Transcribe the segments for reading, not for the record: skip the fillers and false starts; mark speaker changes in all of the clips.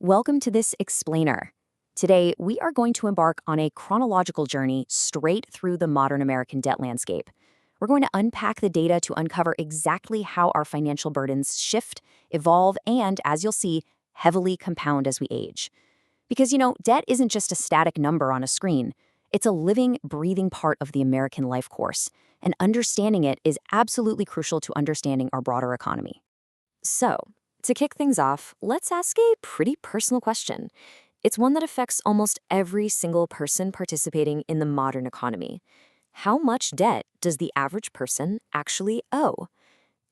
Speaker 1: Welcome to this explainer. Today, we are going to embark on a chronological journey straight through the modern American debt landscape. We're going to unpack the data to uncover exactly how our financial burdens shift, evolve, and, as you'll see, heavily compound as we age. Because, debt isn't just a static number on a screen. It's a living, breathing part of the American life course, and understanding it is absolutely crucial to understanding our broader economy. So, to kick things off, let's ask a pretty personal question. It's one that affects almost every single person participating in the modern economy. How much debt does the average person actually owe?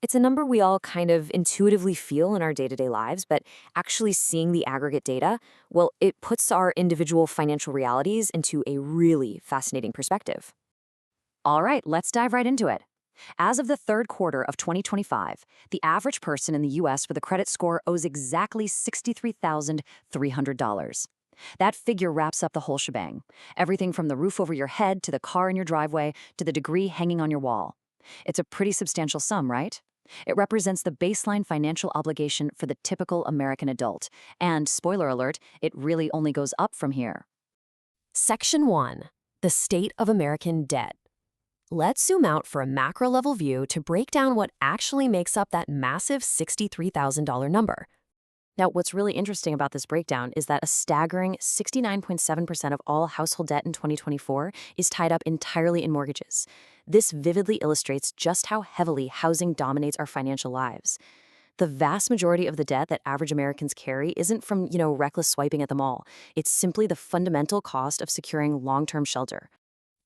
Speaker 1: It's a number we all kind of intuitively feel in our day-to-day lives, but actually seeing the aggregate data, well, it puts our individual financial realities into a really fascinating perspective. All right, let's dive right into it. As of the third quarter of 2025, the average person in the U.S. with a credit score owes exactly $63,300. That figure wraps up the whole shebang. Everything from the roof over your head to the car in your driveway to the degree hanging on your wall. It's a pretty substantial sum, right? It represents the baseline financial obligation for the typical American adult. And, spoiler alert, it really only goes up from here. Section 1. The State of American Debt. Let's zoom out for a macro-level view to break down what actually makes up that massive $63,000 number. Now, what's really interesting about this breakdown is that a staggering 69.7% of all household debt in 2024 is tied up entirely in mortgages. This vividly illustrates just how heavily housing dominates our financial lives. The vast majority of the debt that average Americans carry isn't from, reckless swiping at the mall. It's simply the fundamental cost of securing long-term shelter.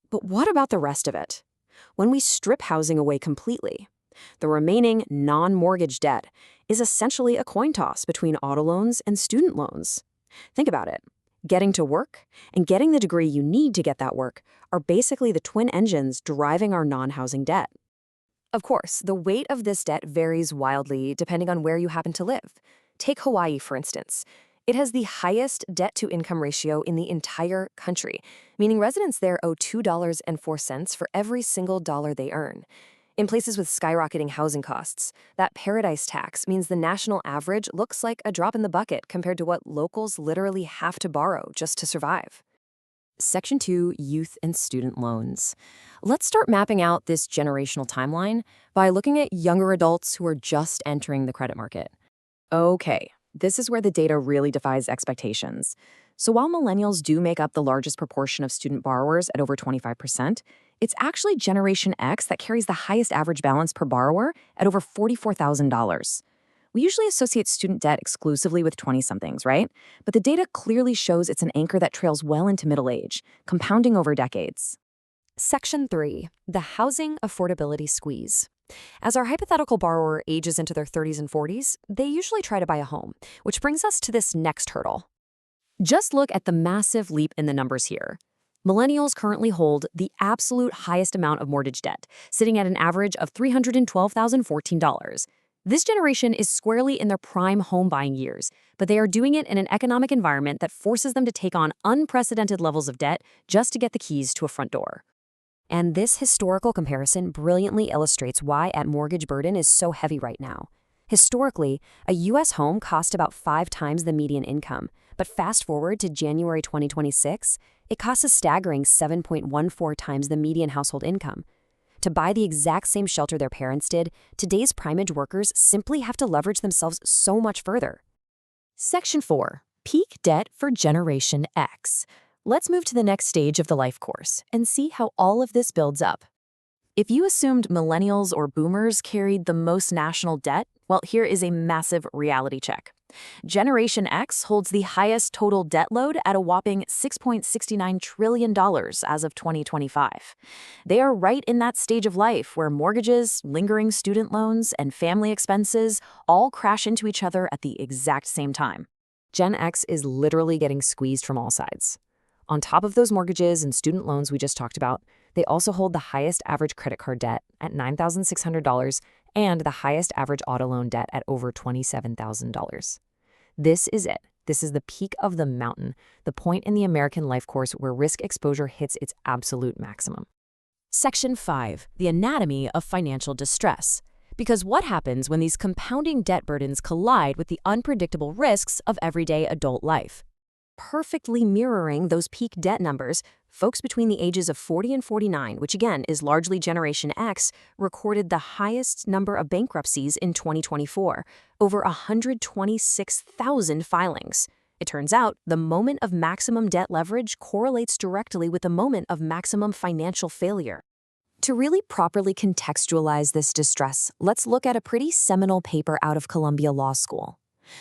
Speaker 1: But what about the rest of it? When we strip housing away completely, the remaining non-mortgage debt is essentially a coin toss between auto loans and student loans. Think about it. Getting to work and getting the degree you need to get that work are basically the twin engines driving our non-housing debt. Of course, the weight of this debt varies wildly depending on where you happen to live. Take Hawaii, for instance. It has the highest debt-to-income ratio in the entire country, meaning residents there owe $2.04 for every single dollar they earn. In places with skyrocketing housing costs, that paradise tax means the national average looks like a drop in the bucket compared to what locals literally have to borrow just to survive. Section 2, Youth and Student Loans. Let's start mapping out this generational timeline by looking at younger adults who are just entering the credit market. Okay. This is where the data really defies expectations. So while millennials do make up the largest proportion of student borrowers at over 25%, it's actually Generation X that carries the highest average balance per borrower at over $44,000. We usually associate student debt exclusively with 20-somethings, right? But the data clearly shows it's an anchor that trails well into middle age, compounding over decades. Section 3. The Housing Affordability Squeeze. As our hypothetical borrower ages into their 30s and 40s, they usually try to buy a home, which brings us to this next hurdle. Just look at the massive leap in the numbers here. Millennials currently hold the absolute highest amount of mortgage debt, sitting at an average of $312,014. This generation is squarely in their prime home buying years, but they are doing it in an economic environment that forces them to take on unprecedented levels of debt just to get the keys to a front door. And this historical comparison brilliantly illustrates why that mortgage burden is so heavy right now. Historically, a U.S. home cost about 5 times the median income, but fast forward to January 2026, it costs a staggering 7.14 times the median household income. To buy the exact same shelter their parents did, today's prime-age workers simply have to leverage themselves so much further. Section 4. Peak Debt for Generation X. Let's move to the next stage of the life course and see how all of this builds up. If you assumed millennials or boomers carried the most national debt, well, here is a massive reality check. Generation X holds the highest total debt load at a whopping $6.69 trillion as of 2025. They are right in that stage of life where mortgages, lingering student loans, and family expenses all crash into each other at the exact same time. Gen X is literally getting squeezed from all sides. On top of those mortgages and student loans we just talked about, they also hold the highest average credit card debt at $9,600 and the highest average auto loan debt at over $27,000. This is it. This is the peak of the mountain, the point in the American life course where risk exposure hits its absolute maximum. Section 5. The Anatomy of Financial Distress.
Speaker 2: Because what happens when these compounding debt burdens collide with the unpredictable risks of everyday adult life? Perfectly mirroring those peak debt numbers, folks between the ages of 40 and 49, which again is largely Generation X, recorded the highest number of bankruptcies in 2024, over 126,000 filings. It turns out the moment of maximum debt leverage correlates directly with the moment of maximum financial failure. To really properly contextualize this distress, let's look at a pretty seminal paper out of Columbia Law School.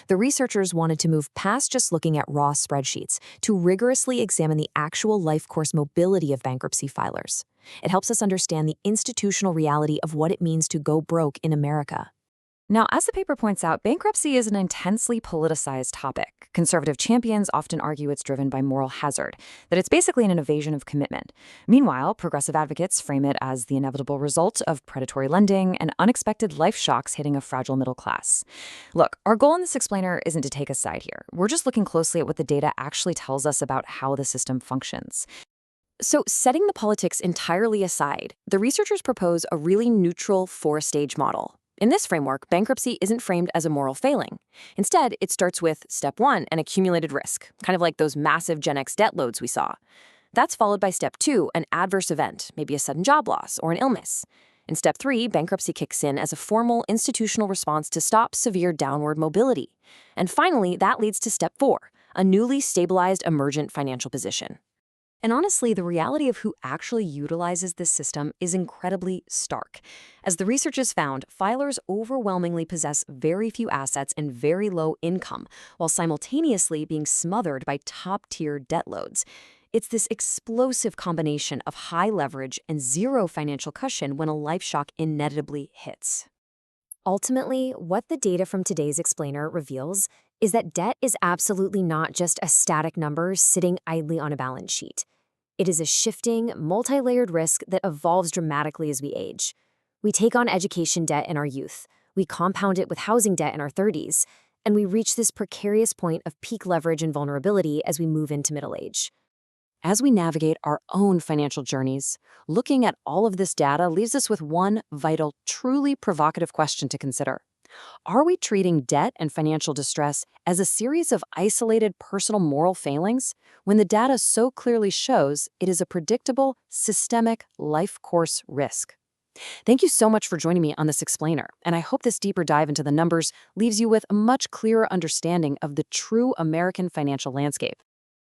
Speaker 2: The researchers wanted to move past just looking at raw spreadsheets to rigorously examine the actual life course mobility of bankruptcy filers. It helps us understand the institutional reality of what it means to go broke in America.
Speaker 1: Now, as the paper points out, bankruptcy is an intensely politicized topic. Conservative champions often argue it's driven by moral hazard, that it's basically an evasion of commitment. Meanwhile, progressive advocates frame it as the inevitable result of predatory lending and unexpected life shocks hitting a fragile middle class. Look, our goal in this explainer isn't to take a side here. We're just looking closely at what the data actually tells us about how the system functions. So, setting the politics entirely aside, the researchers propose a really neutral four-stage model. In this framework, bankruptcy isn't framed as a moral failing. Instead, it starts with step 1, an accumulated risk, kind of like those massive Gen X debt loads we saw. That's followed by step 2, an adverse event, maybe a sudden job loss or an illness. In step 3, bankruptcy kicks in as a formal institutional response to stop severe downward mobility. And finally, that leads to step 4, a newly stabilized emergent financial position. And honestly, the reality of who actually utilizes this system is incredibly stark. As the researchers found, filers overwhelmingly possess very few assets and very low income, while simultaneously being smothered by top-tier debt loads. It's this explosive combination of high leverage and zero financial cushion when a life shock inevitably hits.
Speaker 3: Ultimately, what the data from today's explainer reveals is that debt is absolutely not just a static number sitting idly on a balance sheet. It is a shifting, multi-layered risk that evolves dramatically as we age. We take on education debt in our youth, we compound it with housing debt in our 30s, and we reach this precarious point of peak leverage and vulnerability as we move into middle age.
Speaker 1: As we navigate our own financial journeys, looking at all of this data leaves us with one vital, truly provocative question to consider. Are we treating debt and financial distress as a series of isolated personal moral failings when the data so clearly shows it is a predictable, systemic life course risk? Thank you so much for joining me on this explainer, and I hope this deeper dive into the numbers leaves you with a much clearer understanding of the true American financial landscape.